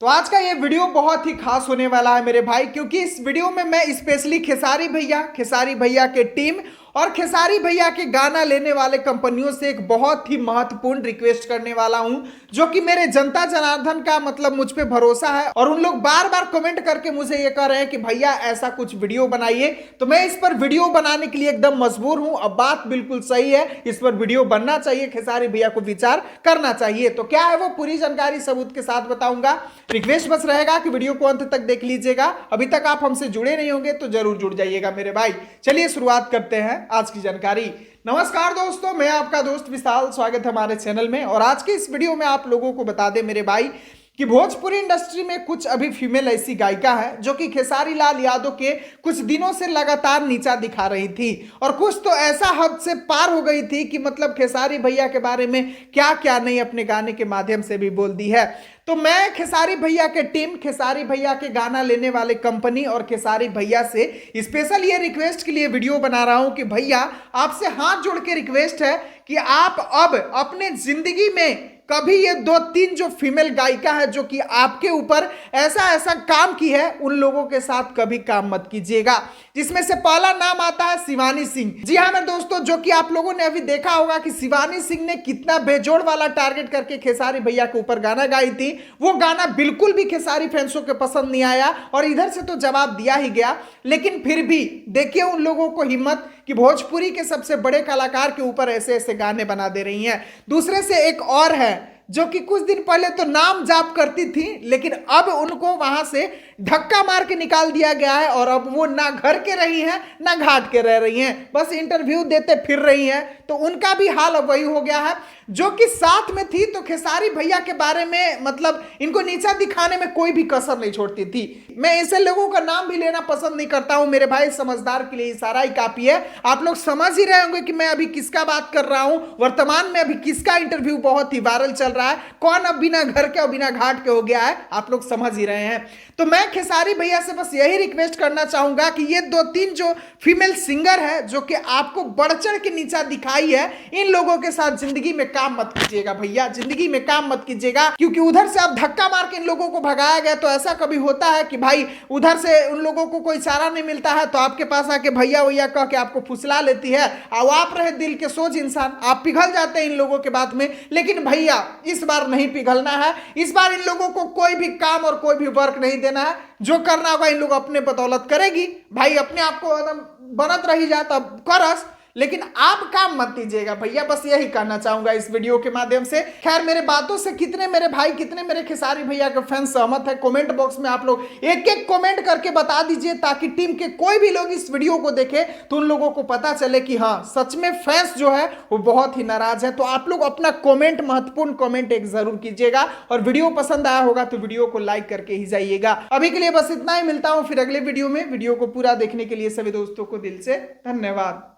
तो आज का ये वीडियो बहुत ही खास होने वाला है मेरे भाई, क्योंकि इस वीडियो में मैं स्पेशली खेसारी भैया के टीम और खेसारी भैया के गाना लेने वाले कंपनियों से एक बहुत ही महत्वपूर्ण रिक्वेस्ट करने वाला हूं, जो कि मेरे जनता जनार्दन का मतलब मुझ पे भरोसा है। और उन लोग बार बार कमेंट करके मुझे ये कह रहे हैं कि भैया ऐसा कुछ वीडियो बनाइए, तो मैं इस पर वीडियो बनाने के लिए एकदम मजबूर हूं। अब बात बिल्कुल सही है, इस पर वीडियो बनना चाहिए, खेसारी भैया को विचार करना चाहिए। तो क्या है वो पूरी जानकारी सबूत के साथ बताऊंगा। रिक्वेस्ट बस रहेगा कि वीडियो को अंत तक देख लीजिएगा। अभी तक आप हमसे जुड़े नहीं होंगे तो जरूर जुड़ जाइएगा मेरे भाई। चलिए शुरुआत करते हैं आज की जानकारी। नमस्कार दोस्तों, मैं आपका दोस्त विशाल, स्वागत है हमारे चैनल में। और आज के इस वीडियो में आप लोगों को बता दें मेरे भाई कि भोजपुरी इंडस्ट्री में कुछ अभी फीमेल ऐसी गायिका है जो कि खेसारी लाल यादव के कुछ दिनों से लगातार नीचा दिखा रही थी, और कुछ तो ऐसा हद से पार हो गई थी कि मतलब खेसारी भैया के बारे में क्या क्या नहीं अपने गाने के माध्यम से भी बोल दी है। तो मैं खेसारी भैया के टीम, खेसारी भैया के गाना लेने वाले कंपनी और खेसारी भैया से स्पेशल ये रिक्वेस्ट के लिए वीडियो बना रहा हूं कि भैया आपसे हाथ जोड़ के रिक्वेस्ट है कि आप अब अपने जिंदगी में कभी ये 2-3 जो फीमेल गायिका है जो कि आपके ऊपर ऐसा ऐसा काम की है, उन लोगों के साथ कभी काम मत कीजिएगा। जिसमें से पहला नाम आता है शिवानी सिंह। जी हाँ मेरे दोस्तों, जो कि आप लोगों ने अभी देखा होगा कि शिवानी सिंह ने कितना बेजोड़ वाला टारगेट करके खेसारी भैया के ऊपर गाना गाई थी। वो गाना बिल्कुल भी खेसारी फैंसों के पसंद नहीं आया और इधर से तो जवाब दिया ही गया। लेकिन फिर भी देखिए उन लोगों को हिम्मत कि भोजपुरी के सबसे बड़े कलाकार के ऊपर ऐसे ऐसे गाने बना दे रही हैं। दूसरे से एक और है जो कि कुछ दिन पहले तो नाम जाप करती थी, लेकिन अब उनको वहां से धक्का मार के निकाल दिया गया है और अब वो ना घर के रही हैं ना घाट के रह रही हैं, बस इंटरव्यू देते फिर रही हैं। तो उनका भी हाल अब वही हो गया है। जो कि साथ में थी तो खेसारी भैया के बारे में मतलब इनको नीचा दिखाने में कोई भी कसर नहीं छोड़ती थी। मैं ऐसे लोगों का नाम भी लेना पसंद नहीं करता हूं मेरे भाई, समझदार के लिए इशारा ही काफी है। आप लोग समझ ही रहे होंगे कि मैं अभी किसका बात कर रहा हूं। वर्तमान में अभी किसका इंटरव्यू बहुत ही वायरल चल रहा है, कौन अब बिना घर के और बिना घाट के हो गया है, आप लोग समझ ही रहे हैं। तो मैं खेसारी भैया से बस यही रिक्वेस्ट करना चाहूंगा कि ये 2-3 जो फीमेल सिंगर है जो कि आपको बढ़ चढ़ के नीचा दिखाई है, इन लोगों के साथ जिंदगी में काम मत कीजिएगा भैया, जिंदगी में काम मत कीजिएगा। क्योंकि उधर से आप धक्का मार के इन लोगों को भगाया गया तो ऐसा कभी होता है कि भाई उधर से उन लोगों को कोई चारा नहीं मिलता है तो आपके पास आके भैया भैया कह के आपको फुसला लेती है। और आप रहे दिल के सोच इंसान, आप पिघल जाते हैं इन लोगों के बात में। लेकिन भैया इस बार नहीं पिघलना है, इस बार इन लोगों को कोई भी काम और कोई भी वर्क नहीं देना है। जो करना होगा इन लोग अपने बदौलत करेगी भाई, अपने आप को एकदम बनत रही जाए तब करस, लेकिन आप काम मत दीजिएगा भैया। बस यही कहना चाहूंगा इस वीडियो के माध्यम से। खैर मेरे बातों से कितने मेरे भाई, कितने मेरे खेसारी भैया के फैंस सहमत है, कमेंट बॉक्स में आप लोग एक एक कमेंट करके बता दीजिए, ताकि टीम के कोई भी लोग इस वीडियो को देखे तो उन लोगों को पता चले कि हाँ सच में फैंस जो है वो बहुत ही नाराज है। तो आप लोग अपना कमेंट, महत्वपूर्ण कमेंट एक जरूर कीजिएगा, और वीडियो पसंद आया होगा तो वीडियो को लाइक करके ही जाइएगा। अभी के लिए बस इतना ही, मिलता हूं फिर अगले वीडियो में। वीडियो को पूरा देखने के लिए सभी दोस्तों को दिल से धन्यवाद।